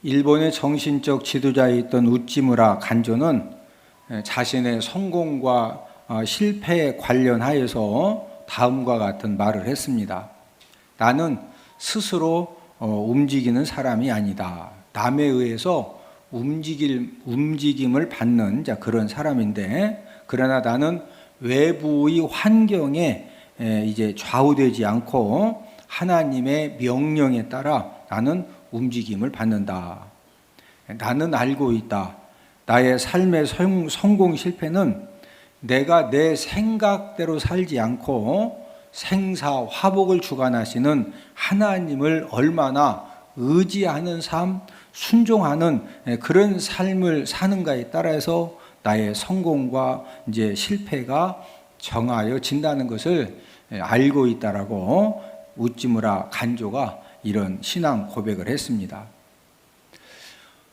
일본의 정신적 지도자였던 우찌무라 간조는 자신의 성공과 실패에 관련하여서 다음과 같은 말을 했습니다. 나는 스스로 움직이는 사람이 아니다. 남에 의해서 움직임을 받는 그런 사람인데, 그러나 나는 외부의 환경에 이제 좌우되지 않고 하나님의 명령에 따라 나는 움직임을 받는다. 나는 알고 있다. 나의 삶의 성공 실패는 내가 내 생각대로 살지 않고 생사 화복을 주관하시는 하나님을 얼마나 의지하는 삶, 순종하는 그런 삶을 사는가에 따라서 나의 성공과 이제 실패가 정하여진다는 것을 알고 있다라고 우찌무라 간조가 이런 신앙 고백을 했습니다.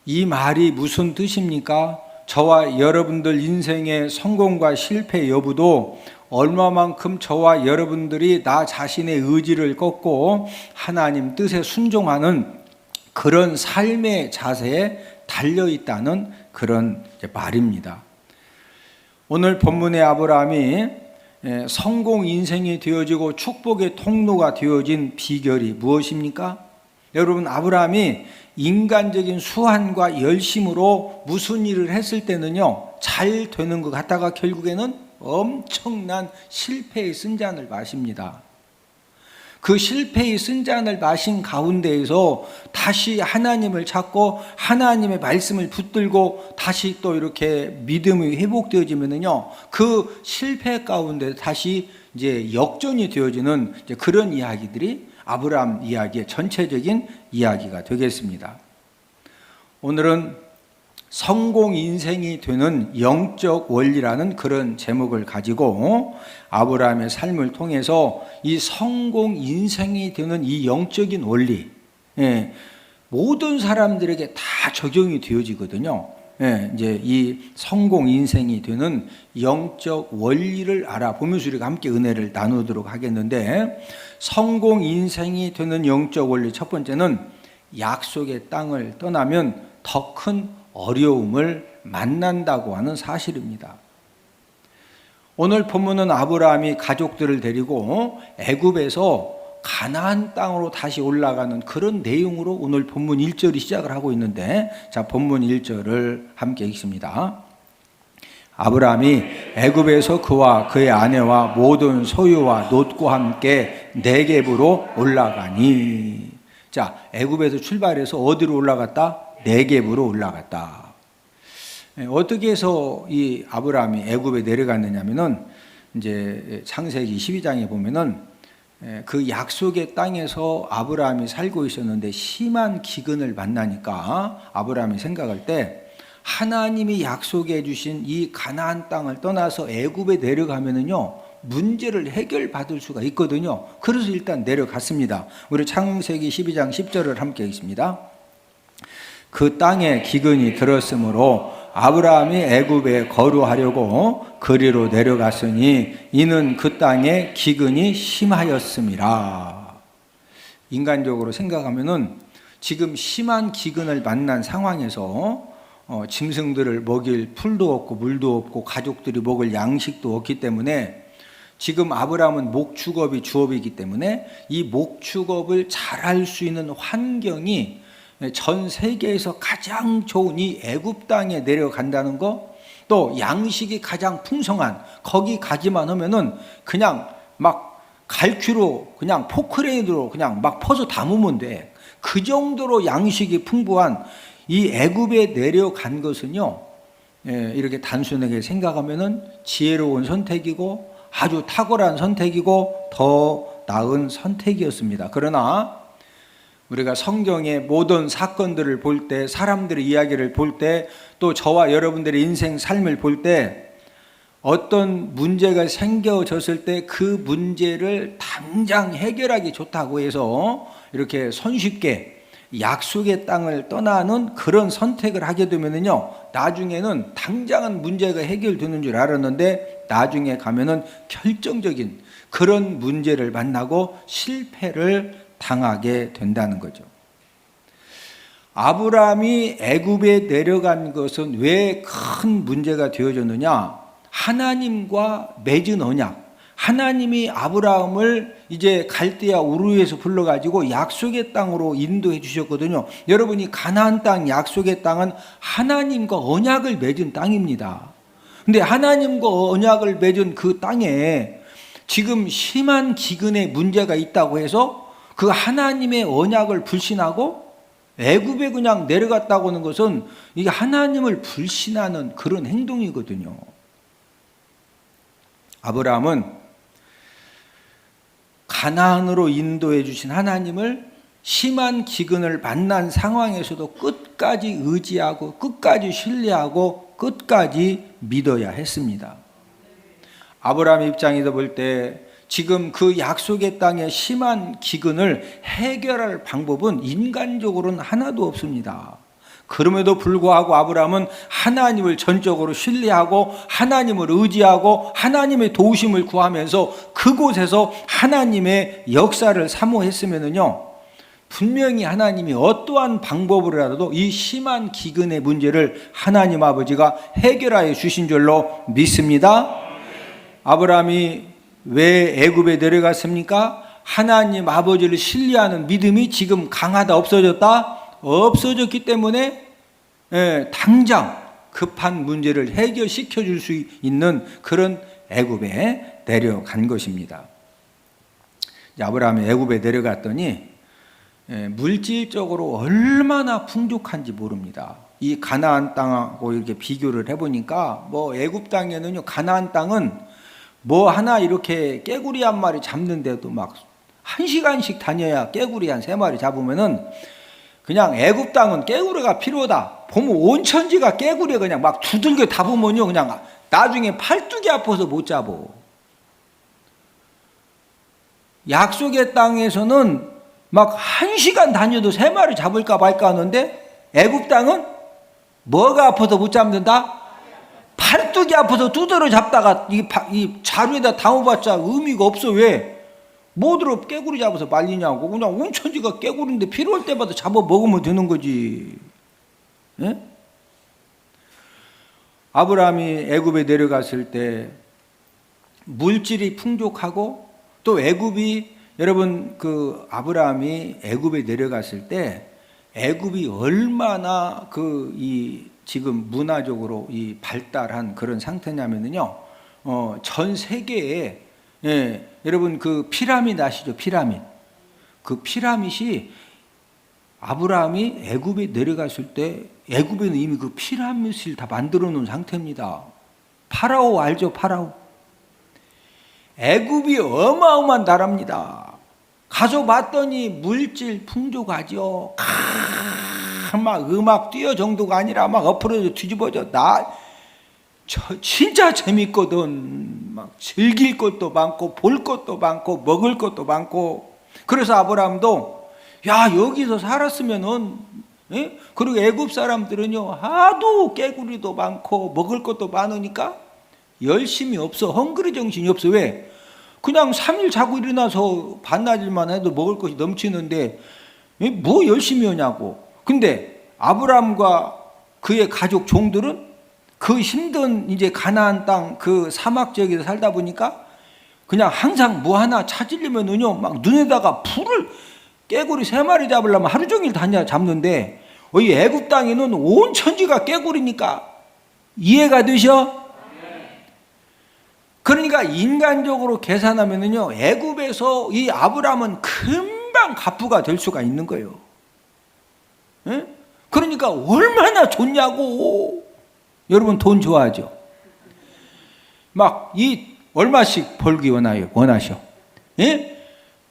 이 말이 무슨 뜻입니까? 저와 여러분들 인생의 성공과 실패 여부도 얼마만큼 저와 여러분들이 나 자신의 의지를 꺾고 하나님 뜻에 순종하는 그런 삶의 자세에 달려있다는 그런 말입니다. 오늘 본문의 아브라함이 성공 인생이 되어지고 축복의 통로가 되어진 비결이 무엇입니까? 여러분, 아브라함이 인간적인 수완과 열심으로 무슨 일을 했을 때는요, 잘 되는 것 같다가 결국에는 엄청난 실패의 쓴잔을 마십니다. 그 실패의 쓴잔을 마신 가운데에서 다시 하나님을 찾고 하나님의 말씀을 붙들고 다시 또 이렇게 믿음이 회복되어지면은요, 그 실패 가운데 다시 이제 역전이 되어지는 이제 그런 이야기들이 아브라함 이야기의 전체적인 이야기가 되겠습니다. 오늘은 성공 인생이 되는 영적 원리라는 그런 제목을 가지고 아브라함의 삶을 통해서 이 성공 인생이 되는 이 영적인 원리, 모든 사람들에게 다 적용이 되어지거든요. 이제 이 성공 인생이 되는 영적 원리를 알아보면서 우리가 함께 은혜를 나누도록 하겠는데, 성공 인생이 되는 영적 원리 첫 번째는 약속의 땅을 떠나면 더 큰 어려움을 만난다고 하는 사실입니다. 오늘 본문은 아브라함이 가족들을 데리고 애굽에서 가나안 땅으로 다시 올라가는 그런 내용으로 오늘 본문 1절이 시작을 하고 있는데, 자, 본문 1절을 함께 읽습니다. 아브라함이 애굽에서 그와 그의 아내와 모든 소유와 놋과 함께 네겝으로 올라가니. 자, 애굽에서 출발해서 어디로 올라갔다? 네겝으로 올라갔다. 어떻게 해서 이 아브라함이 애굽에 내려갔느냐면은 이제 창세기 12장에 보면은 그 약속의 땅에서 아브라함이 살고 있었는데 심한 기근을 만나니까 아브라함이 생각할 때 하나님이 약속해 주신 이 가나안 땅을 떠나서 애굽에 내려가면은요, 문제를 해결받을 수가 있거든요. 그래서 일단 내려갔습니다. 우리 창세기 12장 10절을 함께 읽습니다. 그 땅에 기근이 들었으므로 아브라함이 애굽에 거류하려고 그리로 내려갔으니 이는 그 땅에 기근이 심하였음이라. 인간적으로 생각하면은 지금 심한 기근을 만난 상황에서 짐승들을 먹일 풀도 없고 물도 없고 가족들이 먹을 양식도 없기 때문에 지금 아브라함은 목축업이 주업이기 때문에 이 목축업을 잘할 수 있는 환경이 전 세계에서 가장 좋은 이 애굽 땅에 내려간다는 거, 또 양식이 가장 풍성한 거기 가기만 하면은 그냥 막 갈퀴로 그냥 포크레인으로 그냥 막 퍼서 담으면 돼. 그 정도로 양식이 풍부한 이 애굽에 내려간 것은요, 이렇게 단순하게 생각하면은 지혜로운 선택이고 아주 탁월한 선택이고 더 나은 선택이었습니다. 그러나 우리가 성경의 모든 사건들을 볼 때, 사람들의 이야기를 볼 때, 또 저와 여러분들의 인생 삶을 볼 때 어떤 문제가 생겨졌을 때 그 문제를 당장 해결하기 좋다고 해서 이렇게 손쉽게 약속의 땅을 떠나는 그런 선택을 하게 되면은요, 나중에는 당장은 문제가 해결되는 줄 알았는데 나중에 가면은 결정적인 그런 문제를 만나고 실패를 당하게 된다는 거죠. 아브라함이 애굽에 내려간 것은 왜 큰 문제가 되어졌느냐? 하나님과 맺은 언약. 하나님이 아브라함을 이제 갈대아 우르에서 불러가지고 약속의 땅으로 인도해 주셨거든요. 여러분이 가나안 땅, 약속의 땅은 하나님과 언약을 맺은 땅입니다. 근데 하나님과 언약을 맺은 그 땅에 지금 심한 기근의 문제가 있다고 해서 그 하나님의 언약을 불신하고 애굽에 그냥 내려갔다고 하는 것은 이게 하나님을 불신하는 그런 행동이거든요. 아브라함은 가나안으로 인도해 주신 하나님을 심한 기근을 만난 상황에서도 끝까지 의지하고 끝까지 신뢰하고 끝까지 믿어야 했습니다. 아브라함 입장에서 볼 때 지금 그 약속의 땅의 심한 기근을 해결할 방법은 인간적으로는 하나도 없습니다. 그럼에도 불구하고 아브라함은 하나님을 전적으로 신뢰하고 하나님을 의지하고 하나님의 도우심을 구하면서 그곳에서 하나님의 역사를 사모했으면요, 분명히 하나님이 어떠한 방법으로라도 이 심한 기근의 문제를 하나님 아버지가 해결하여 주신 줄로 믿습니다. 아브라함이 왜 애굽에 내려갔습니까? 하나님 아버지를 신뢰하는 믿음이 지금 강하다, 없어졌다? 없어졌기 때문에 당장 급한 문제를 해결시켜 줄 수 있는 그런 애굽에 내려간 것입니다. 아브라함이 애굽에 내려갔더니 물질적으로 얼마나 풍족한지 모릅니다. 이 가나안 땅하고 이렇게 비교를 해보니까 뭐 애굽 땅에는요, 가나안 땅은 뭐 하나 이렇게 깨구리 한 마리 잡는데도 막 1시간씩 다녀야 깨구리 한 3마리 잡으면은 그냥 애굽 땅은 깨구리가 필요하다. 보면 온 천지가 깨구리 그냥 막 두들겨 다 보면요, 그냥 나중에 팔뚝이 아파서 못 잡어. 약속의 땅에서는 막 1시간 다녀도 3마리 잡을까 말까 하는데 애굽 땅은 뭐가 아파서 못 잡는다? 팔뚝이 아파서 두드려 잡다가 이 자루에다 담아봤자 의미가 없어. 왜? 뭐들어 깨구리 잡아서 말리냐고. 그냥 온 천지가 깨구리인데 필요할 때마다 잡아 먹으면 되는 거지. 예? 아브라함이 애굽에 내려갔을 때 물질이 풍족하고 또 애굽이, 여러분 그 아브라함이 애굽에 내려갔을 때 애굽이 얼마나 지금 문화적으로 이 발달한 그런 상태냐면요, 전 세계에, 여러분 그 피라미드 아시죠? 피라미드. 그 피라미드이 아브라함이 애굽에 내려갔을 때 애굽에는 이미 그 피라미드를 다 만들어 놓은 상태입니다. 파라오 알죠? 파라오. 애굽이 어마어마한 나라입니다. 가서 봤더니 물질 풍족하죠. 막 음악 띄어 정도가 아니라 막 엎어져 뒤집어져. 진짜 재밌거든. 막 즐길 것도 많고 볼 것도 많고 먹을 것도 많고. 그래서 아브라함도 야, 여기서 살았으면은, 그리고 애굽 사람들은요 하도 깨구리도 많고 먹을 것도 많으니까 열심이 없어. 헝그리 정신이 없어. 왜? 그냥 3일 자고 일어나서 반나절만 해도 먹을 것이 넘치는데 뭐 열심히 하냐고. 근데 아브라함과 그의 가족 종들은 그 힘든 이제 가나안 땅 그 사막 지역에서 살다 보니까 그냥 항상 뭐 하나 찾으려면은요 막 눈에다가 불을, 깨구리 3마리 잡으려면 하루 종일 다녀 잡는데 이 애굽 땅에는 온 천지가 깨구리니까. 이해가 되셔? 그러니까 인간적으로 계산하면은요 애굽에서 이 아브라함은 금방 갑부가 될 수가 있는 거예요. 그러니까 얼마나 좋냐고. 여러분 돈 좋아하죠? 막 얼마씩 벌기 원하셔?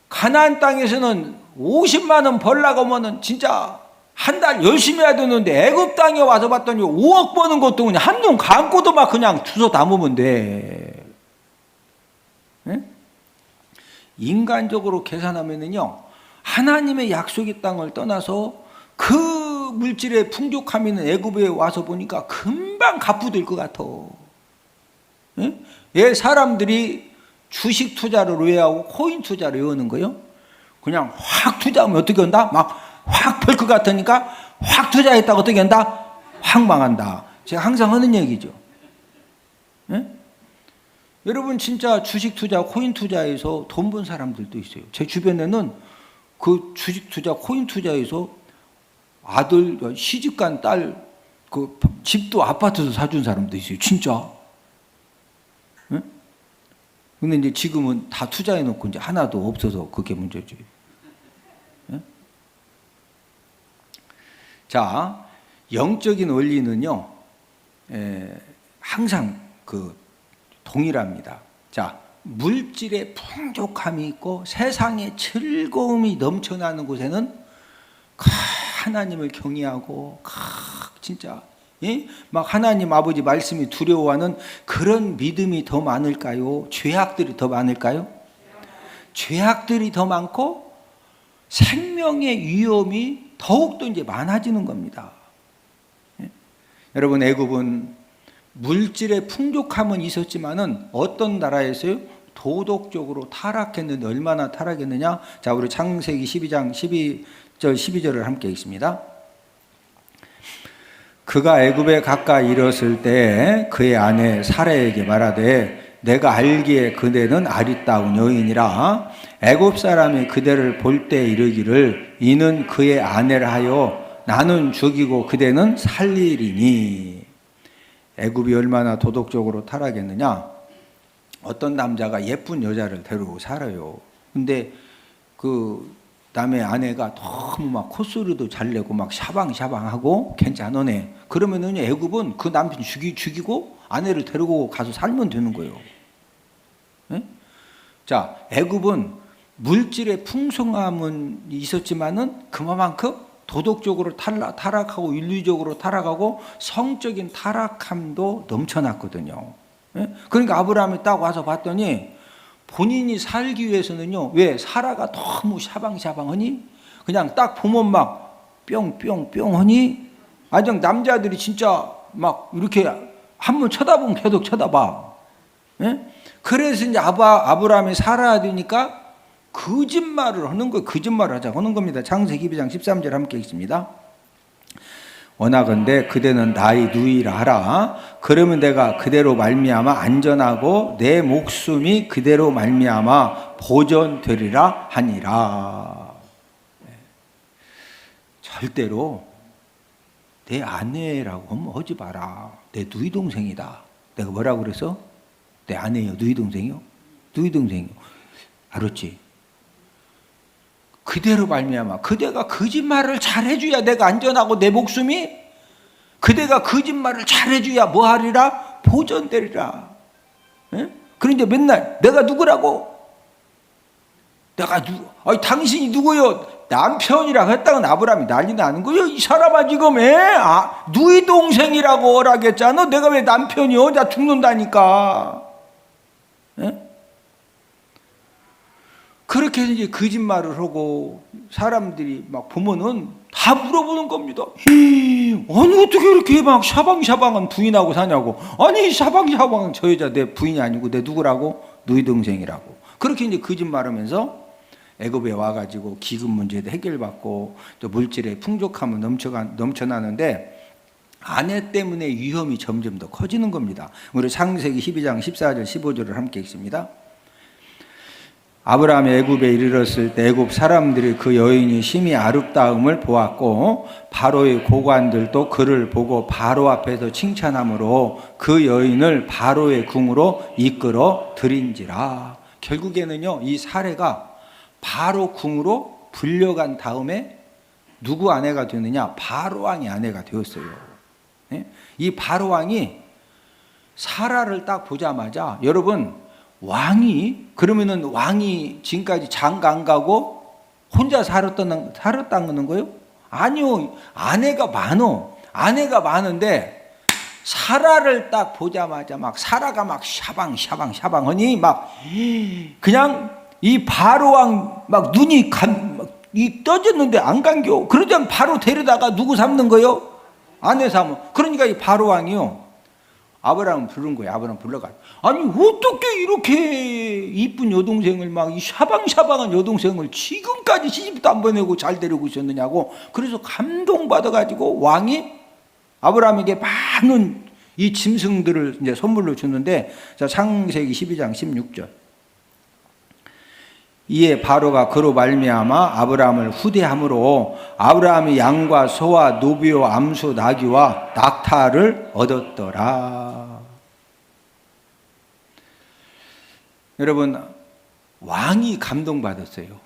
가나안 땅에서는 50만 원 벌라고 하면은 진짜 한 달 열심히 해야 되는데 애굽 땅에 와서 봤더니 5억 버는 것도 그냥 한눈 감고도 막 그냥 주워 담으면 돼. 인간적으로 계산하면은요 하나님의 약속의 땅을 떠나서 그 물질의 풍족함이 있는 애굽에 와서 보니까 금방 갑부될 것 같아. 예, 사람들이 주식 투자를 왜 하고 코인 투자를 왜 하는 거예요? 그냥 확 투자하면 어떻게 한다? 막 확 벌 것 같으니까 확 투자했다가 어떻게 한다? 확 망한다. 제가 항상 하는 얘기죠. 예? 여러분 진짜 주식 투자, 코인 투자에서 돈 번 사람들도 있어요. 제 주변에는 그 주식 투자, 코인 투자에서 아들, 시집간 딸, 그 집도 아파트도 사준 사람도 있어요. 진짜. 예? 근데 이제 지금은 다 투자해 놓고 이제 하나도 없어서 그게 문제죠. 예? 자, 영적인 원리는요, 항상 그 동일합니다. 자, 물질의 풍족함이 있고 세상의 즐거움이 넘쳐나는 곳에는 하나님을 경외하고 진짜 막 하나님 아버지 말씀이 두려워하는 그런 믿음이 더 많을까요? 죄악들이 더 많을까요? 죄악들이 더 많고 생명의 위험이 더욱더 이제 많아지는 겁니다. 여러분, 애굽은 물질의 풍족함은 있었지만은 어떤 나라에서요? 도덕적으로 타락했는데 얼마나 타락했느냐? 자, 우리 창세기 12장 12절을 함께 읽습니다. 그가 애굽에 가까이 이르렀을 때 그의 아내 사라에게 말하되 내가 알기에 그대는 아리따운 여인이라 애굽 사람이 그대를 볼 때 이르기를 이는 그의 아내라 하여 나는 죽이고 그대는 살리리니. 애굽이 얼마나 도덕적으로 타락했느냐? 어떤 남자가 예쁜 여자를 데리고 살아요. 근데 그 남의 아내가 너무 막 콧소리도 잘 내고 막 샤방샤방하고 괜찮으네. 그러면은 애굽은 그 남편 죽이고 아내를 데리고 가서 살면 되는 거예요. 네? 자, 애굽은 물질의 풍성함은 있었지만은 그만큼 도덕적으로 타락하고 윤리적으로 타락하고 성적인 타락함도 넘쳐났거든요. 예? 그러니까 아브라함이 딱 와서 봤더니 본인이 살기 위해서는요, 왜? 사라가 너무 샤방샤방하니 그냥 딱 보면 막 뿅뿅뿅 하니 아주 남자들이 진짜 막 이렇게 한번 쳐다보면 계속 쳐다봐. 예? 그래서 이제 아브라함이 살아야 되니까 거짓말을 하는 거예요. 거짓말을 하자고 하는 겁니다. 창세기 12장 13절 함께 읽습니다. 원하건대 그대는 나의 누이라 하라. 그러면 내가 그대로 말미암아 안전하고 내 목숨이 그대로 말미암아 보존되리라 하니라. 절대로 내 아내라고 하면 하지 마라. 내 누이 동생이다. 내가 뭐라고 그래서? 내 아내요, 누이 동생이요? 누이 동생이요. 알았지? 그대로 말미암아. 그대가 거짓말을 잘해줘야 내가 안전하고 내 목숨이 그대가 거짓말을 잘해줘야 뭐하리라? 보존되리라. 예? 그런데 맨날 내가 누구라고? 내가 아니 당신이 누구요? 남편이라고 했다가 아브라함이 난리 나는 거예요. 이 사람아 지금 누이 동생이라고 하라겠잖아. 내가 왜 남편이요? 나 죽는다니까. 예? 그렇게 해서 이제 거짓말을 하고 사람들이 막 보면은 다 물어보는 겁니다. 아니 어떻게 이렇게 막 샤방샤방한 부인하고 사냐고. 아니 샤방샤방은 저 여자 내 부인이 아니고 내 누구라고? 누이 동생이라고. 그렇게 이제 거짓말하면서 애굽에 와가지고 기금 문제도 해결받고 또 물질의 풍족함은 넘쳐나는데 아내 때문에 위험이 점점 더 커지는 겁니다. 우리 창세기 12장 14절 15절을 함께 읽습니다. 아브라함이 애굽에 이르렀을 때 애굽 사람들이 그 여인이 심히 아름다움을 보았고 바로의 고관들도 그를 보고 바로 앞에서 칭찬함으로 그 여인을 바로의 궁으로 이끌어 들인지라. 결국에는요, 이 사례가 바로 궁으로 불려간 다음에 누구 아내가 되느냐? 바로 왕의 아내가 되었어요. 이 바로 왕이 사라를 딱 보자마자, 여러분 왕이, 그러면은 왕이 지금까지 장가 안 가고 혼자 살았다는 거예요? 아니요. 아내가 많은데 사라를 딱 보자마자 막 사라가 막 샤방 하니 막 그냥 이 바로왕 막 눈이 이 떠졌는데 안 감겨. 그러자 바로 데려다가 누구 삼는 거예요? 아내 삼어. 그러니까 이 바로왕이요, 아브라함을 부른 거예요. 아브라함 불러가지고 아니 어떻게 이렇게 이쁜 여동생을 막 이 샤방샤방한 여동생을 지금까지 시집도 안 보내고 잘 데리고 있었느냐고. 그래서 감동받아가지고 왕이 아브라함에게 많은 이 짐승들을 이제 선물로 주는데, 자, 창세기 12장 16절. 이에 바로가 그로 말미암아 아브라함을 후대함으로 아브라함이 양과 소와 노비와 암소 나귀와 낙타를 얻었더라. 여러분, 왕이 감동받았어요.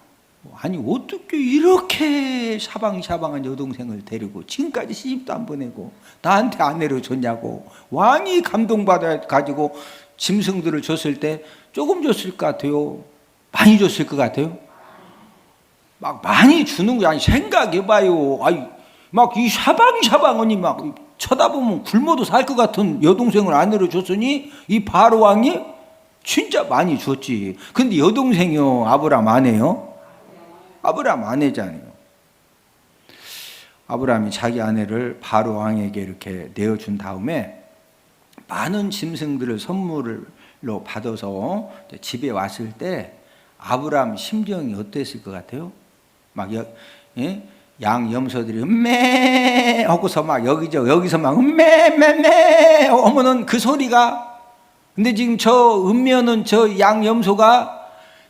아니 어떻게 이렇게 샤방샤방한 여동생을 데리고 지금까지 시집도 안 보내고 나한테 아내로 줬냐고. 왕이 감동받아 가지고 짐승들을 줬을 때 조금 줬을 것 같아요? 많이 줬을 것 같아요? 막 많이 주는 거 아니, 생각해봐요. 아니 막 이 샤방샤방하니 막 쳐다보면 굶어도 살 것 같은 여동생을 아내로 줬으니 이 바로 왕이 진짜 많이 줬지. 근데 여동생이요, 아브라함 아내요? 아브라함 아내잖아요. 아브라함이 자기 아내를 바로 왕에게 이렇게 내어준 다음에 많은 짐승들을 선물로 받아서 집에 왔을 때 아브라함 심정이 어땠을 것 같아요? 막 양 염소들이 매 하고서 막 여기서 막 매 하면은 그 소리가, 근데 지금 저 음면은 저 양 염소가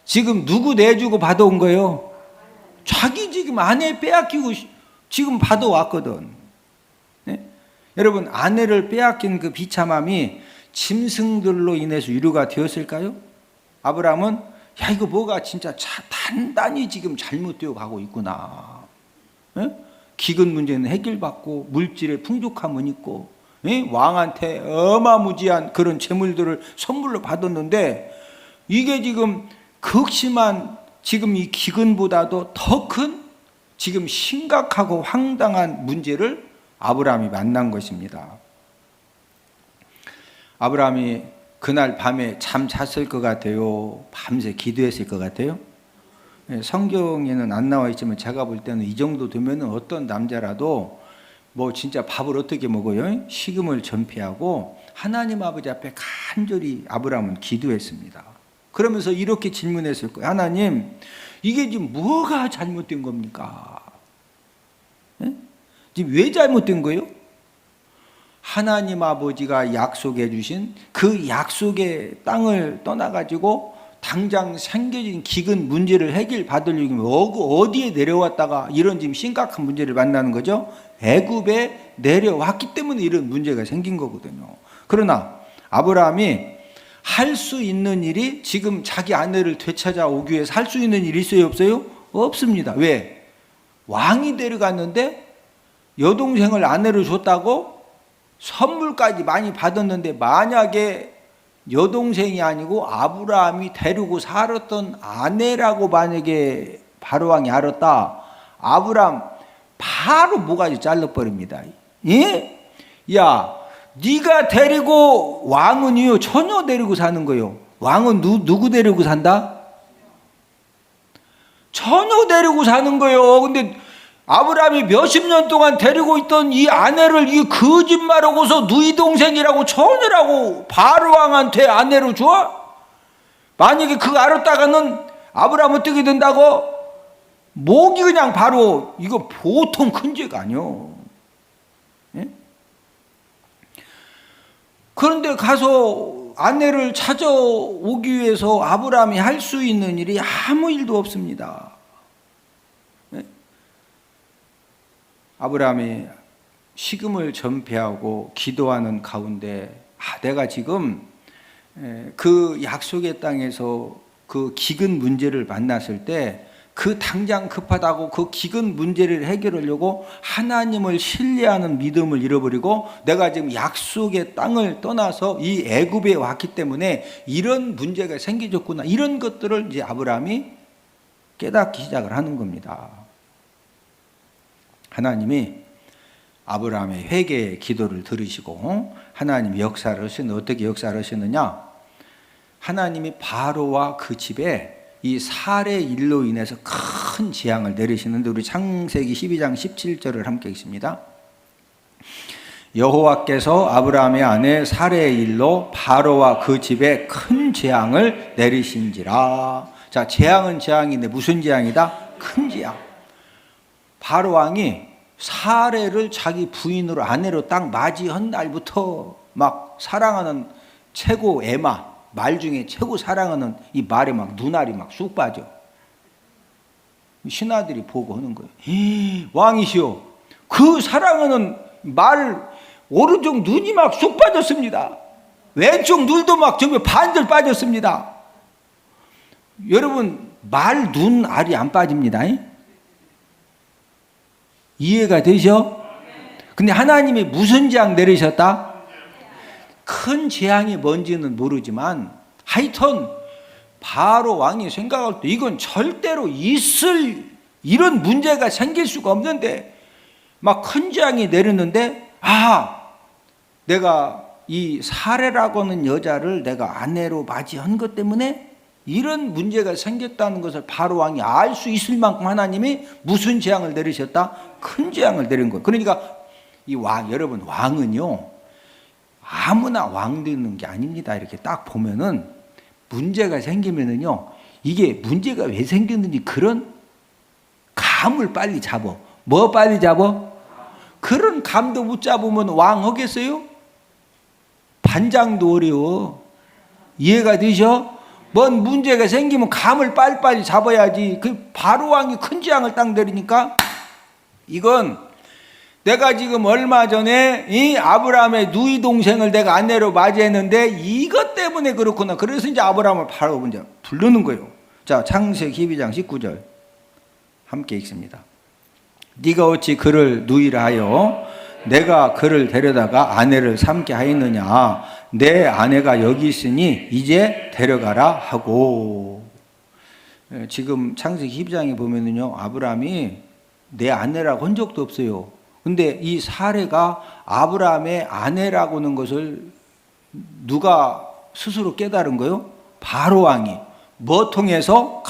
지금 누구 내주고 받아온 거예요? 자기 지금 아내 빼앗기고 지금 받아왔거든. 네? 여러분, 아내를 빼앗긴 그 비참함이 짐승들로 인해서 위로가 되었을까요? 아브라함은 야, 이거 뭐가 진짜 단단히 지금 잘못되어 가고 있구나. 네? 기근 문제는 해결받고 물질의 풍족함은 있고, 네? 왕한테 어마무지한 그런 재물들을 선물로 받았는데 이게 지금 극심한 지금 이 기근보다도 더 큰 지금 심각하고 황당한 문제를 아브라함이 만난 것입니다. 아브라함이 그날 밤에 잠 잤을 것 같아요? 밤새 기도했을 것 같아요? 성경에는 안 나와 있지만 제가 볼 때는 이 정도 되면 어떤 남자라도 뭐 진짜 밥을 어떻게 먹어요? 식음을 전폐하고 하나님 아버지 앞에 간절히 아브라함은 기도했습니다. 그러면서 이렇게 질문했을 거예요. 하나님, 이게 지금 뭐가 잘못된 겁니까? 네? 지금 왜 잘못된 거예요? 하나님 아버지가 약속해 주신 그 약속의 땅을 떠나가지고 당장 생겨진 기근 문제를 해결받으려면 어디에 내려왔다가 이런 지금 심각한 문제를 만나는 거죠? 애굽에 내려왔기 때문에 이런 문제가 생긴 거거든요. 그러나 아브라함이 할 수 있는 일이 지금 자기 아내를 되찾아오기 위해서 할 수 있는 일이 있어요, 없어요? 없습니다. 왜? 왕이 데려갔는데 여동생을 아내로 줬다고 선물까지 많이 받았는데 만약에 여동생이 아니고 아브라함이 데리고 살았던 아내라고 만약에 바로왕이 알았다, 아브라함 바로 모가지 잘라버립니다. 예? 야, 네가 데리고 왕은요 처녀 데리고 사는 거요. 왕은 누구 데리고 산다? 처녀 데리고 사는 거요. 근데 아브라함이 몇십 년 동안 데리고 있던 이 아내를 이 거짓말하고서 누이 동생이라고 처녀라고 바로왕한테 아내로 줘? 만약에 그거 알았다가는 아브라함 어떻게 된다고? 목이 그냥 바로, 이거 보통 큰 죄가 아니요. 예? 그런데 가서 아내를 찾아오기 위해서 아브라함이 할 수 있는 일이 아무 일도 없습니다. 예? 아브라함이 식음을 전폐하고 기도하는 가운데 내가 지금 그 약속의 땅에서 그 기근 문제를 만났을 때 그 당장 급하다고 그 기근 문제를 해결하려고 하나님을 신뢰하는 믿음을 잃어버리고 내가 지금 약속의 땅을 떠나서 이 애굽에 왔기 때문에 이런 문제가 생겨졌구나, 이런 것들을 이제 아브라함이 깨닫기 시작을 하는 겁니다. 하나님이 아브라함의 회개의 기도를 들으시고 하나님이 역사를 하시는, 어떻게 역사를 하시느냐, 하나님이 바로와 그 집에 이 살의 일로 인해서 큰 재앙을 내리시는데 우리 창세기 12장 17절을 함께 읽습니다. 여호와께서 아브라함의 아내 사레의 일로 바로와 그 집에 큰 재앙을 내리신지라. 자, 재앙은 재앙인데 무슨 재앙이다? 큰 재앙. 바로 왕이 사레를 자기 부인으로 아내로 딱 맞이한 날부터 막 사랑하는 최고 에마, 말 중에 최고 사랑하는 이 말에 막 눈알이 막 쑥 빠져. 신하들이 보고 하는 거예요. 왕이시여, 그 사랑하는 말 오른쪽 눈이 막 쑥 빠졌습니다. 왼쪽 눈도 막 저기 반절 빠졌습니다. 여러분, 말 눈알이 안 빠집니다. 이해가 되죠? 근데 하나님이 무슨 재앙 내리셨다? 큰 재앙이 뭔지는 모르지만 하여튼 바로 왕이 생각할 때 이건 절대로 있을 이런 문제가 생길 수가 없는데 막 큰 재앙이 내렸는데, 내가 이 사레라고 하는 여자를 내가 아내로 맞이한 것 때문에 이런 문제가 생겼다는 것을 바로 왕이 알 수 있을 만큼 하나님이 무슨 재앙을 내리셨다? 큰 재앙을 내린 거예요. 그러니까 이 왕, 여러분, 왕은요 아무나 왕 되는 게 아닙니다. 이렇게 딱 보면은 문제가 생기면은요, 이게 문제가 왜 생겼는지 그런 감을 빨리 잡어. 뭐 빨리 잡어? 그런 감도 못 잡으면 왕 하겠어요? 반장도 어려워. 이해가 되셔? 뭔 문제가 생기면 감을 빨리빨리 잡아야지. 그 바로 왕이 큰 재앙을 딱 내리니까 이건 내가 지금 얼마 전에 이 아브라함의 누이 동생을 내가 아내로 맞이했는데 이것 때문에 그렇구나. 그래서 이제 아브라함을 바로 이제 부르는 거예요. 자, 창세기 12장 19절 함께 읽습니다. 네가 어찌 그를 누이라 하여 내가 그를 데려다가 아내를 삼게 하였느냐. 내 아내가 여기 있으니 이제 데려가라 하고. 지금 창세기 12장에 보면은요, 아브라함이 내 아내라고 한 적도 없어요. 근데 이 사레가 아브라함의 아내라고 하는 것을 누가 스스로 깨달은 거요? 바로 왕이. 뭐 통해서?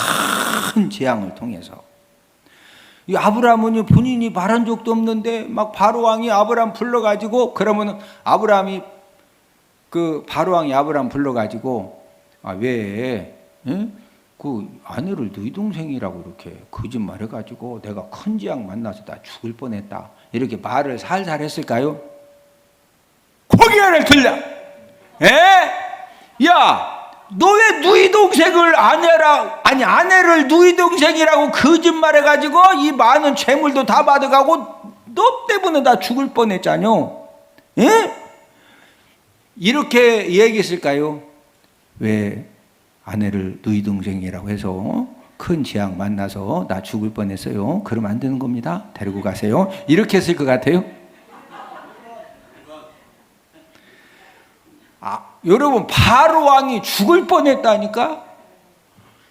큰 재앙을 통해서. 이 아브라함은 본인이 말한 적도 없는데 막 바로 왕이 아브라함 불러가지고, 그러면은 아브라함이 그 바로 왕이 아브라함 불러가지고, 왜 그 아내를 너희 동생이라고 이렇게 거짓말해가지고 내가 큰 재앙 만나서 나 죽을 뻔했다, 이렇게 말을 살살 했을까요? 고개를 들려. 야, 너 왜 누이 동생을 아내를 누이 동생이라고 거짓말해가지고 이 많은 재물도 다 받아가고 너 때문에 나 죽을 뻔했잖여. 이렇게 얘기했을까요? 왜 아내를 누이 동생이라고 해서 큰 재앙 만나서 나 죽을 뻔했어요. 그러면 안 되는 겁니다. 데리고 가세요. 이렇게 했을 것 같아요. 여러분, 바로 왕이 죽을 뻔했다니까.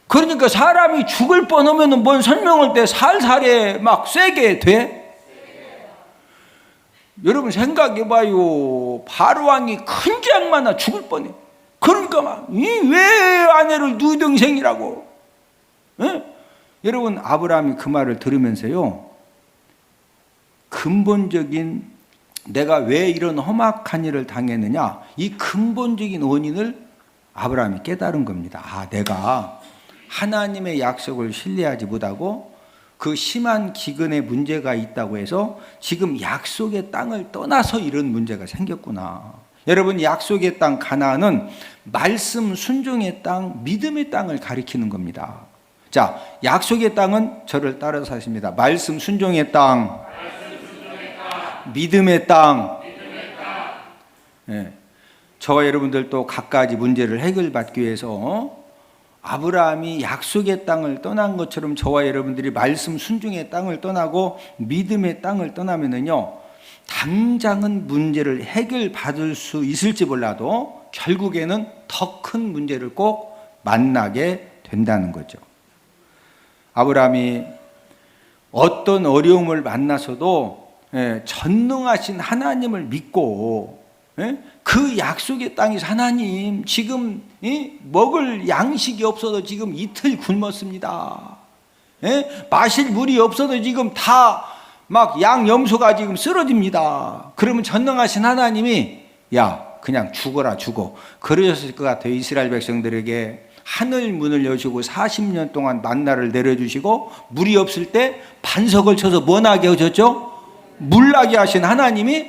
그러니까 사람이 죽을 뻔하면 뭔 설명할 때 살살에 막 세게 돼? 여러분 생각해봐요. 바로 왕이 큰 재앙 만나 죽을 뻔해. 그러니까 막 왜 아내를 누이 동생이라고? 여러분, 아브라함이 그 말을 들으면서요, 근본적인 내가 왜 이런 험악한 일을 당했느냐, 이 근본적인 원인을 아브라함이 깨달은 겁니다. 내가 하나님의 약속을 신뢰하지 못하고 그 심한 기근의 문제가 있다고 해서 지금 약속의 땅을 떠나서 이런 문제가 생겼구나. 여러분, 약속의 땅 가나안은 말씀 순종의 땅, 믿음의 땅을 가리키는 겁니다. 자, 약속의 땅은 저를 따라서 하십니다. 말씀 순종의 땅, 믿음의 땅. 저와 여러분들도 각가지 문제를 해결받기 위해서 아브라함이 약속의 땅을 떠난 것처럼 저와 여러분들이 말씀 순종의 땅을 떠나고 믿음의 땅을 떠나면은요, 당장은 문제를 해결받을 수 있을지 몰라도 결국에는 더 큰 문제를 꼭 만나게 된다는 거죠. 아브라함이 어떤 어려움을 만나서도 전능하신 하나님을 믿고, 그 약속의 땅에서 하나님, 지금 먹을 양식이 없어도 지금 이틀 굶었습니다. 마실 물이 없어도 지금 다 막 양염소가 지금 쓰러집니다. 그러면 전능하신 하나님이 야 그냥 죽어라 죽어. 그러셨을 것 같아요. 이스라엘 백성들에게 하늘 문을 여시고 40년 동안 만나를 내려주시고 물이 없을 때 반석을 쳐서 뭐 나게 하셨죠? 물 나게 하신 하나님이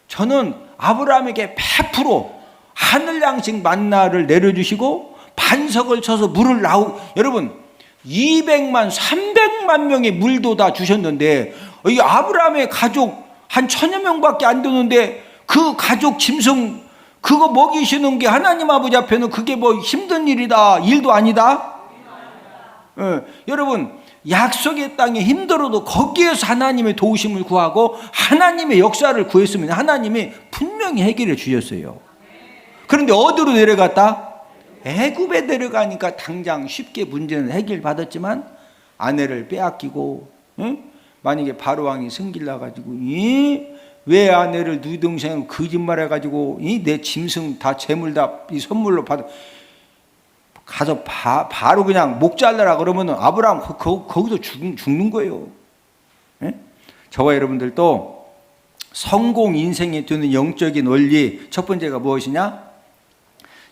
저는 아브라함에게 100% 하늘 양식 만나를 내려주시고 반석을 쳐서 물을 여러분 200만 300만 명의 물도 다 주셨는데 이 아브라함의 가족 한 1000여 명밖에 안 되는데 그 가족 짐승 그거 먹이시는 게 하나님 아버지 앞에는 그게 뭐 힘든 일이다 일도 아니다. 여러분 약속의 땅에 힘들어도 거기에서 하나님의 도우심을 구하고 하나님의 역사를 구했으면 하나님이 분명히 해결해 주셨어요. 그런데 어디로 내려갔다? 애굽에 내려가니까 당장 쉽게 문제는 해결받았지만 아내를 빼앗기고 만약에 바로왕이 승질나가지고 왜 아내를 네 동생 거짓말해가지고 내 짐승 다 재물 다 선물로 받아 가서 바로 그냥 목 잘라라 그러면 아브라함 거기서 죽는 거예요. 저와 여러분들도 성공 인생에 두는 영적인 원리 첫 번째가 무엇이냐?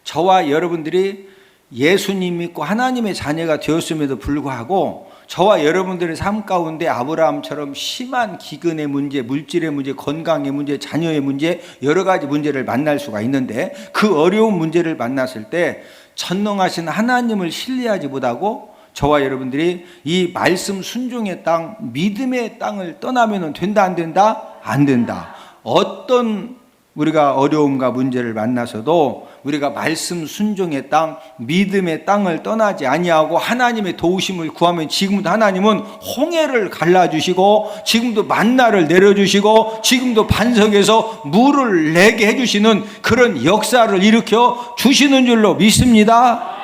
저와 여러분들이 예수님 믿고 하나님의 자녀가 되었음에도 불구하고 저와 여러분들의 삶 가운데 아브라함처럼 심한 기근의 문제, 물질의 문제, 건강의 문제, 자녀의 문제 여러 가지 문제를 만날 수가 있는데 그 어려운 문제를 만났을 때 전능하신 하나님을 신뢰하지 못하고 저와 여러분들이 이 말씀 순종의 땅, 믿음의 땅을 떠나면 된다 안 된다? 안 된다. 어떤 우리가 어려움과 문제를 만나서도 우리가 말씀 순종의 땅, 믿음의 땅을 떠나지 아니하고 하나님의 도우심을 구하면 지금도 하나님은 홍해를 갈라주시고 지금도 만나를 내려주시고 지금도 반석에서 물을 내게 해주시는 그런 역사를 일으켜 주시는 줄로 믿습니다.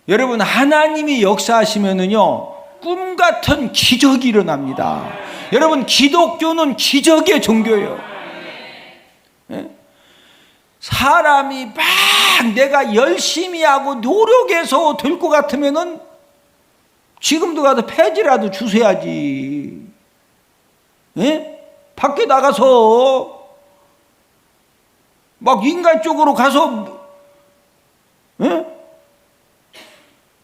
여러분 하나님이 역사하시면은요 꿈 같은 기적이 일어납니다. 여러분 기독교는 기적의 종교예요. 사람이 막 내가 열심히 하고 노력해서 될 것 같으면은 지금도 가서 폐지라도 주셔야지. 밖에 나가서 막 인간 쪽으로 가서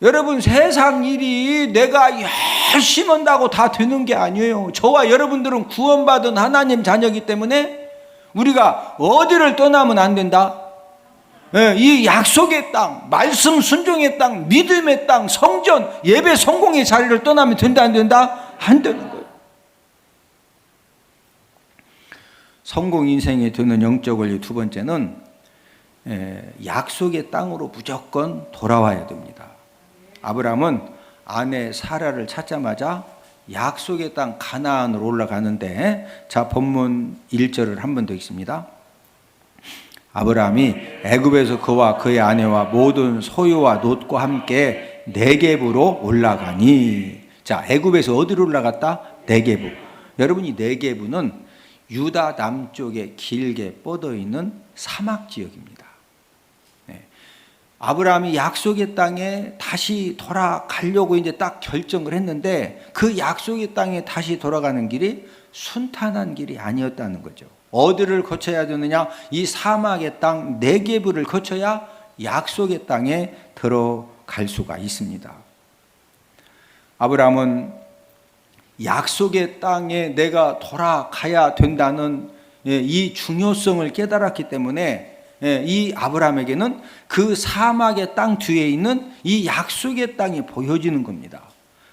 여러분 세상 일이 내가 열심히 한다고 다 되는 게 아니에요. 저와 여러분들은 구원받은 하나님 자녀이기 때문에 우리가 어디를 떠나면 안 된다? 이 약속의 땅, 말씀 순종의 땅, 믿음의 땅, 성전, 예배 성공의 자리를 떠나면 된다 안 된다? 안 되는 거예요. 성공 인생에 드는 영적 원리 두 번째는 약속의 땅으로 무조건 돌아와야 됩니다. 아브라함은 아내 사라를 찾자마자 약속의 땅 가나안으로 올라가는데 자 본문 1절을 한 번 더 읽습니다. 아브라함이 애굽에서 그와 그의 아내와 모든 소유와 놋과 함께 네겝으로 올라가니 자 애굽에서 어디로 올라갔다? 네겝. 여러분 이 네겝은 유다 남쪽에 길게 뻗어 있는 사막 지역입니다. 아브라함이 약속의 땅에 다시 돌아가려고 이제 딱 결정을 했는데 그 약속의 땅에 다시 돌아가는 길이 순탄한 길이 아니었다는 거죠. 어디를 거쳐야 되느냐? 이 사막의 땅 네겝을 거쳐야 약속의 땅에 들어갈 수가 있습니다. 아브라함은 약속의 땅에 내가 돌아가야 된다는 이 중요성을 깨달았기 때문에 이 아브라함에게는 그 사막의 땅 뒤에 있는 이 약속의 땅이 보여지는 겁니다.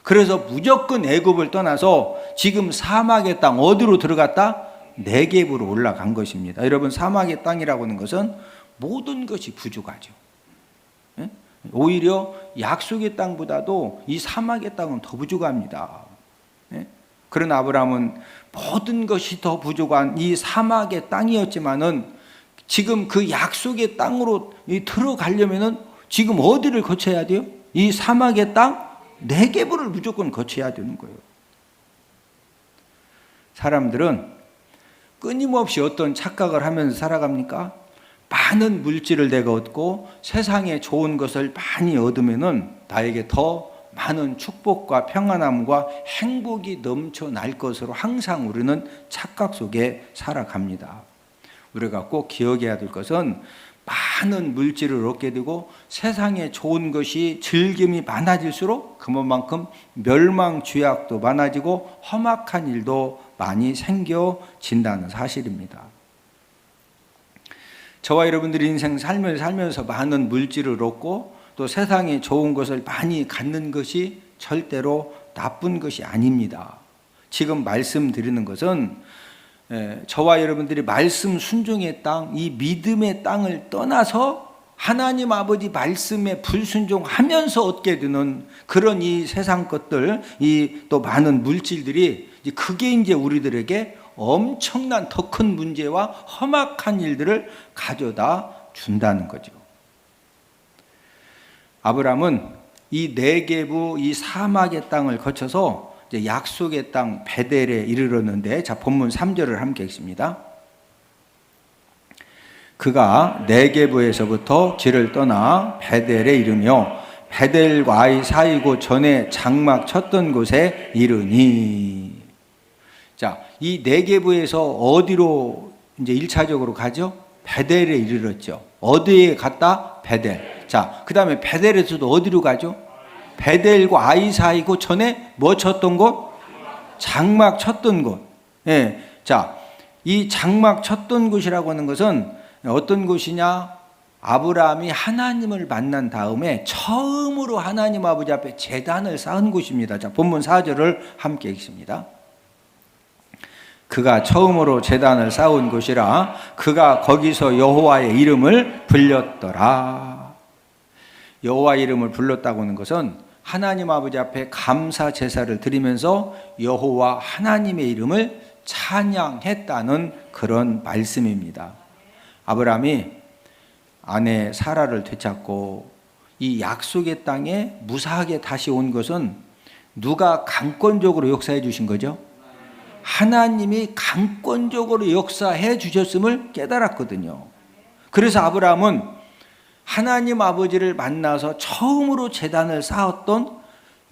그래서 무조건 애굽을 떠나서 지금 사막의 땅 어디로 들어갔다? 네겝으로 올라간 것입니다. 여러분 사막의 땅이라고 하는 것은 모든 것이 부족하죠. 오히려 약속의 땅보다도 이 사막의 땅은 더 부족합니다. 그런 아브라함은 모든 것이 더 부족한 이 사막의 땅이었지만은 지금 그 약속의 땅으로 들어가려면은 지금 어디를 거쳐야 돼요? 이 사막의 땅 네겝을 무조건 거쳐야 되는 거예요. 사람들은 끊임없이 어떤 착각을 하면서 살아갑니까? 많은 물질을 내가 얻고 세상에 좋은 것을 많이 얻으면은 나에게 더 많은 축복과 평안함과 행복이 넘쳐날 것으로 항상 우리는 착각 속에 살아갑니다. 우리가 꼭 기억해야 될 것은 많은 물질을 얻게 되고 세상에 좋은 것이 즐김이 많아질수록 그만큼 멸망죄악도 많아지고 험악한 일도 많이 생겨진다는 사실입니다. 저와 여러분들이 인생 삶을 살면서 많은 물질을 얻고 또 세상에 좋은 것을 많이 갖는 것이 절대로 나쁜 것이 아닙니다. 지금 말씀드리는 것은 저와 여러분들이 말씀 순종의 땅, 이 믿음의 땅을 떠나서 하나님 아버지 말씀에 불순종하면서 얻게 되는 그런 이 세상 것들, 이 또 많은 물질들이 그게 이제 우리들에게 엄청난 더 큰 문제와 험악한 일들을 가져다 준다는 거죠. 아브라함은 이 네게부 이 사막의 땅을 거쳐서 이제 약속의 땅 베델에 이르렀는데, 자 본문 3절을 함께 읽습니다. 그가 네게부에서부터 길을 떠나 베델에 이르며 베델과 아이 사이고 전에 장막 쳤던 곳에 이르니. 자, 이 네게부에서 어디로 이제 1차적으로 가죠? 베델에 이르렀죠. 어디에 갔다? 베델. 자, 그 다음에 베델에서도 어디로 가죠? 베델과 아이 사이고 전에 뭐 쳤던 곳? 장막 쳤던 곳. 예. 자, 이 장막 쳤던 곳이라고 하는 것은 어떤 곳이냐? 아브라함이 하나님을 만난 다음에 처음으로 하나님 아버지 앞에 제단을 쌓은 곳입니다. 자, 본문 4절을 함께 읽습니다. 그가 처음으로 제단을 쌓은 곳이라 그가 거기서 여호와의 이름을 불렸더라. 여호와 이름을 불렀다고 하는 것은 하나님 아버지 앞에 감사 제사를 드리면서 여호와 하나님의 이름을 찬양했다는 그런 말씀입니다. 아브라함이 아내 사라를 되찾고 이 약속의 땅에 무사하게 다시 온 것은 누가 강권적으로 역사해 주신 거죠? 하나님이 강권적으로 역사해 주셨음을 깨달았거든요. 그래서 아브라함은 하나님 아버지를 만나서 처음으로 제단을 쌓았던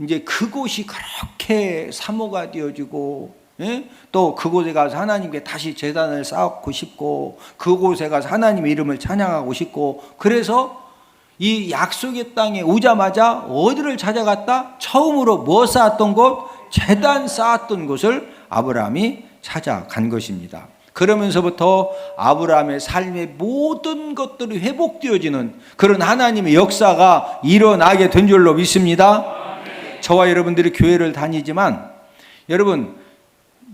이제 그곳이 그렇게 사모가 되어지고, 예? 또 그곳에 가서 하나님께 다시 제단을 쌓고 싶고, 그곳에 가서 하나님의 이름을 찬양하고 싶고, 그래서 이 약속의 땅에 오자마자 어디를 찾아갔다? 처음으로 뭐 쌓았던 곳? 제단 쌓았던 곳을 아브라함이 찾아간 것입니다. 그러면서부터 아브라함의 삶의 모든 것들이 회복되어지는 그런 하나님의 역사가 일어나게 된 줄로 믿습니다. 저와 여러분들이 교회를 다니지만, 여러분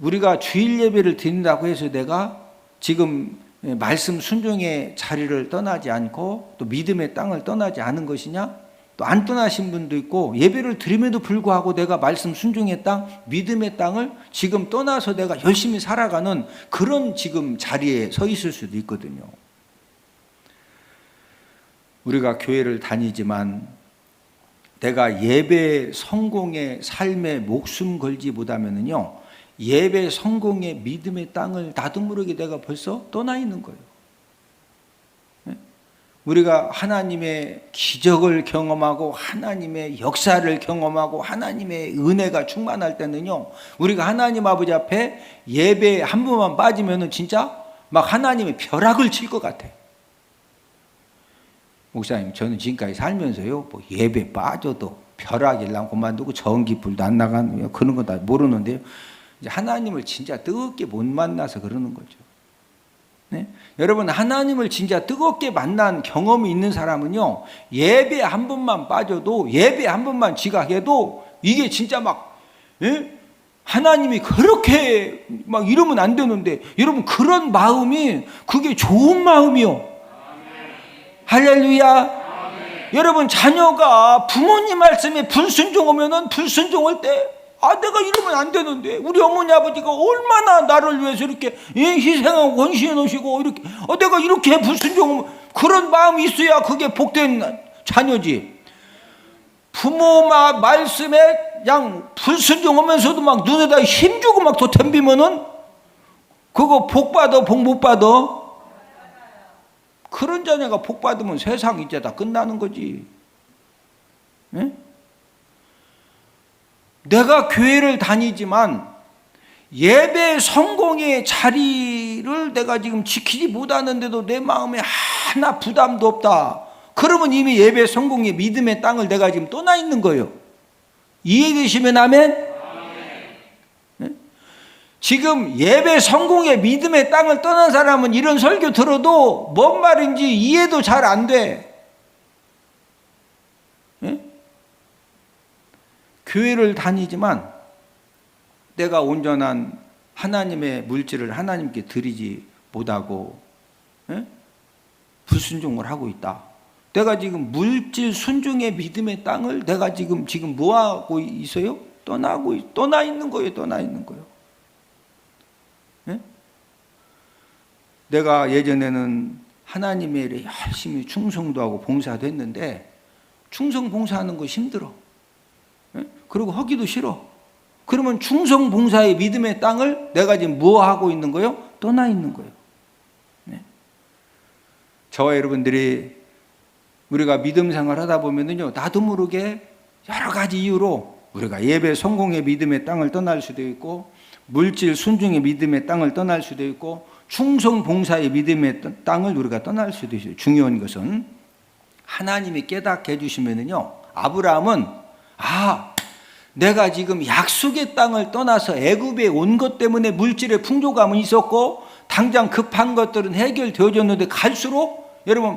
우리가 주일 예배를 드린다고 해서 내가 지금 말씀 순종의 자리를 떠나지 않고 또 믿음의 땅을 떠나지 않은 것이냐? 또 안 떠나신 분도 있고, 예배를 드림에도 불구하고 내가 말씀 순종의 땅, 믿음의 땅을 지금 떠나서 내가 열심히 살아가는 그런 지금 자리에 서 있을 수도 있거든요. 우리가 교회를 다니지만 내가 예배 성공의 삶에 목숨 걸지 못하면은요, 예배 성공의 믿음의 땅을 나도 모르게 내가 벌써 떠나 있는 거예요. 우리가 하나님의 기적을 경험하고 하나님의 역사를 경험하고 하나님의 은혜가 충만할 때는요, 우리가 하나님 아버지 앞에 예배 한 번만 빠지면은 진짜 막 하나님의 벼락을 칠 것 같아. 목사님, 저는 지금까지 살면서요, 뭐 예배 빠져도 벼락일랑 그만두고 전기불도 안 나가는 그런 거 다 모르는데요, 이제 하나님을 진짜 뜨겁게 못 만나서 그러는 거죠. 네? 여러분, 하나님을 진짜 뜨겁게 만난 경험이 있는 사람은요, 예배 한 번만 빠져도, 예배 한 번만 지각해도 이게 진짜 막, 예? 하나님이 그렇게 막 이러면 안 되는데, 여러분 그런 마음이 그게 좋은 마음이요. 할렐루야. 여러분, 자녀가 부모님 말씀에 불순종하면은 불순종할 때, 아, 내가 이러면 안 되는데, 우리 어머니 아버지가 얼마나 나를 위해서 이렇게 희생하고 헌신해 놓으시고, 이렇게 내가 이렇게 불순종하면, 그런 마음이 있어야 그게 복된 자녀지. 부모 말씀에 그냥 불순종하면서도 막 눈에다 힘주고 막 더 덤비면은 그거 복 받아, 복 못 받아? 그런 자녀가 복 받으면 세상 이제 다 끝나는 거지. 예? 내가 교회를 다니지만 예배 성공의 자리를 내가 지금 지키지 못하는데도 내 마음에 하나 부담도 없다. 그러면 이미 예배 성공의 믿음의 땅을 내가 지금 떠나 있는 거예요. 이해되시면 아멘? 네? 지금 예배 성공의 믿음의 땅을 떠난 사람은 이런 설교 들어도 뭔 말인지 이해도 잘 안 돼. 네? 교회를 다니지만 내가 온전한 하나님의 물질을 하나님께 드리지 못하고 불순종을 하고 있다. 내가 지금 물질 순종의 믿음의 땅을 내가 지금 뭐 하고 있어요? 떠나 있는 거예요. 떠나 있는 거예요. 내가 예전에는 하나님의 일에 열심히 충성도 하고 봉사도 했는데 충성 봉사하는 거 힘들어. 그리고 하기도 싫어. 그러면 충성 봉사의 믿음의 땅을 내가 지금 뭐 하고 있는 거예요? 떠나 있는 거예요. 저와 여러분들이 우리가 믿음 생활 하다 보면은요, 나도 모르게 여러 가지 이유로 우리가 예배 성공의 믿음의 땅을 떠날 수도 있고, 물질 순종의 믿음의 땅을 떠날 수도 있고, 충성 봉사의 믿음의 땅을 우리가 떠날 수도 있어요. 중요한 것은 하나님이 깨닫게 해주시면은요, 아브라함은 내가 지금 약속의 땅을 떠나서 애굽에 온 것 때문에 물질의 풍족함은 있었고 당장 급한 것들은 해결되어졌는데 갈수록 여러분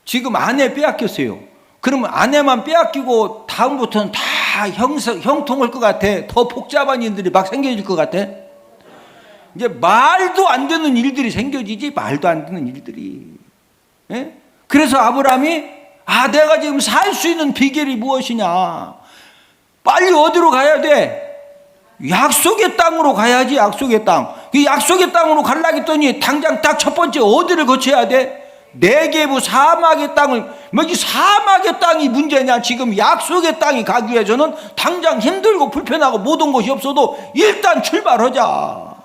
지금 아내 빼앗겼어요. 그러면 아내만 빼앗기고 다음부터는 다 형통할 것 같아? 더 복잡한 일들이 막 생겨질 것 같아? 이제 말도 안 되는 일들이 생겨지지. 말도 안 되는 일들이. 그래서 아브라함이 내가 지금 살 수 있는 비결이 무엇이냐, 빨리 어디로 가야 돼? 약속의 땅으로 가야지. 약속의 땅. 그 약속의 땅으로 가려고 했더니 당장 딱 첫 번째 어디를 거쳐야 돼? 네게부 사막의 땅을. 이 사막의 땅이 문제냐? 지금 약속의 땅이 가기 위해서는 당장 힘들고 불편하고 모든 것이 없어도 일단 출발하자.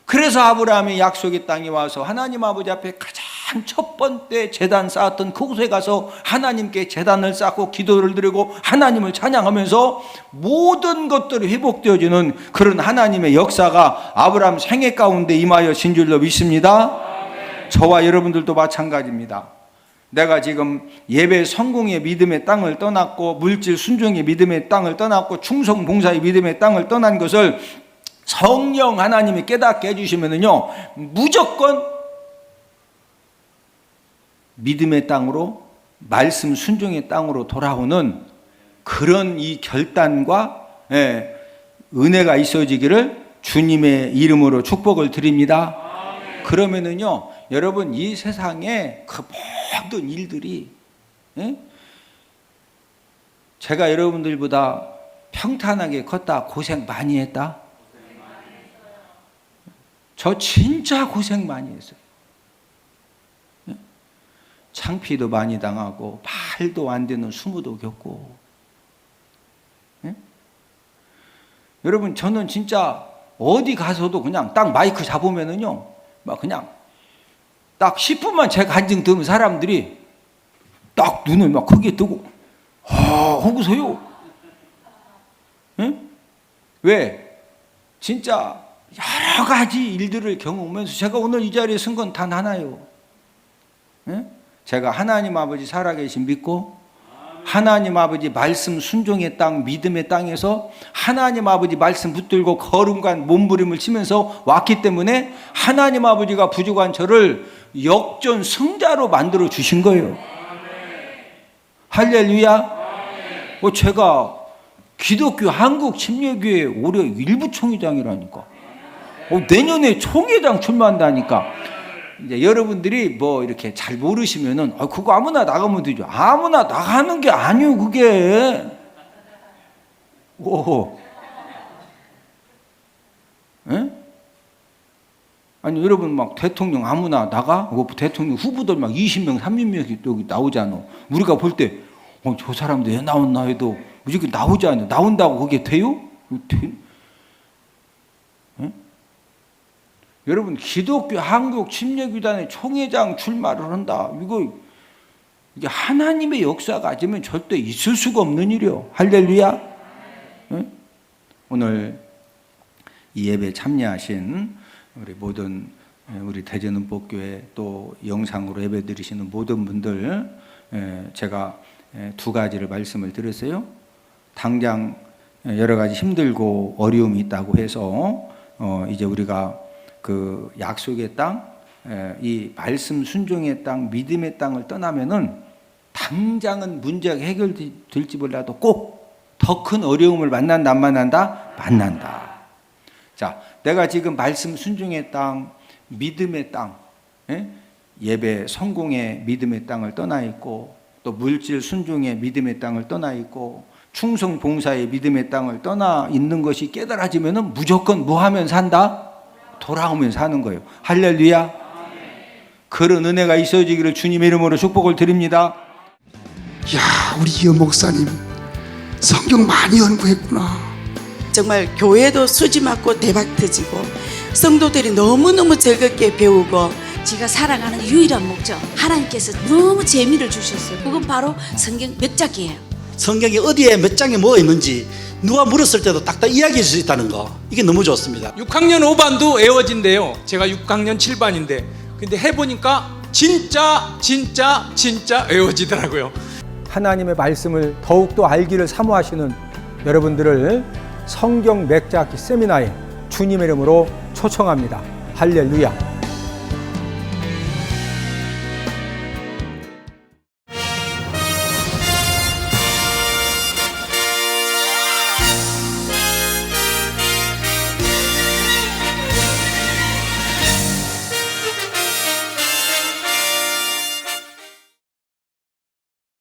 그래서 아브라함이 약속의 땅에 와서 하나님 아버지 앞에 가장 첫 번째 제단 쌓았던 그곳에 가서 하나님께 제단을 쌓고 기도를 드리고 하나님을 찬양하면서 모든 것들이 회복되어지는 그런 하나님의 역사가 아브라함 생애 가운데 임하여진 줄로 믿습니다. 저와 여러분들도 마찬가지입니다. 내가 지금 예배 성공의 믿음의 땅을 떠났고 물질 순종의 믿음의 땅을 떠났고 충성 봉사의 믿음의 땅을 떠난 것을 성령 하나님이 깨닫게 해주시면은요, 무조건 믿음의 땅으로, 말씀 순종의 땅으로 돌아오는 그런 이 결단과 은혜가 있어지기를 주님의 이름으로 축복을 드립니다. 그러면은요, 여러분 이 세상에 그 모든 일들이 제가 여러분들보다 평탄하게 컸다, 고생 많이 했다? 저 진짜 고생 많이 했어요. 창피도 많이 당하고 말도 안 되는 수모도 겪고. 여러분 저는 진짜 어디 가서도 그냥 딱 마이크 잡으면은요, 막 그냥 딱 10분만 제 간증 들으면 사람들이 딱 눈을 막 크게 뜨고 하고서요. 왜? 진짜 여러 가지 일들을 경험하면서 제가 오늘 이 자리에 선 건 단 하나예요. 제가 하나님 아버지 살아계신 믿고 하나님 아버지 말씀 순종의 땅, 믿음의 땅에서 하나님 아버지 말씀 붙들고 걸음과 몸부림을 치면서 왔기 때문에 하나님 아버지가 부족한 저를 역전 승자로 만들어 주신 거예요. 할렐루야. 제가 기독교 한국 침례교회 올해 일부 총회장이라니까. 내년에 총회장 출마한다니까. 이제 여러분들이 뭐 이렇게 잘 모르시면은 그거 아무나 나가면 되죠. 아무나 나가는 게 아니요, 그게. 아니 여러분 막 대통령 아무나 나가? 대통령 후보들 막 20명, 30명씩 여기 나오잖아. 우리가 볼 때 저 사람들 왜 나왔나 해도 무조건 나오지 않아요. 나온다고 그게 돼요? 여러분 기독교 한국 침례교단의 총회장 출마를 한다. 이게 하나님의 역사가 아니면 절대 있을 수가 없는 일이요. 할렐루야. 응? 오늘 이 예배 참여하신 우리 모든 우리 대전은복교회 또 영상으로 예배 드리시는 모든 분들, 제가 두 가지를 말씀을 드렸어요. 당장 여러 가지 힘들고 어려움이 있다고 해서 이제 우리가 그 약속의 땅, 이 말씀 순종의 땅, 믿음의 땅을 떠나면은 당장은 문제가 해결될지 몰라도 꼭 더 큰 어려움을 만난다 안 만난다? 만난다. 자, 내가 지금 말씀 순종의 땅, 믿음의 땅, 예배 성공의 믿음의 땅을 떠나 있고, 또 물질 순종의 믿음의 땅을 떠나 있고, 충성 봉사의 믿음의 땅을 떠나 있는 것이 깨달아지면은 무조건 뭐 하면 산다? 돌아오면 사는 거예요. 할렐루야. 그런 은혜가 있어지기를 주님의 이름으로 축복을 드립니다. 야, 우리 이현 목사님 성경 많이 연구했구나. 정말 교회도 수지 맞고 대박 터지고 성도들이 너무너무 즐겁게 배우고 제가 살아가는 유일한 목적, 하나님께서 너무 재미를 주셨어요. 그건 바로 성경 몇 장이에요. 성경이 어디에 몇 장에 뭐가 있는지 누가 물었을 때도 딱딱 이야기할 수 있다는 거, 이게 너무 좋습니다. 6학년 5반도 외워진대요. 제가 6학년 7반인데 근데 해보니까 진짜 외워지더라고요. 하나님의 말씀을 더욱더 알기를 사모하시는 여러분들을 성경 맥자기 세미나에 주님의 이름으로 초청합니다. 할렐루야.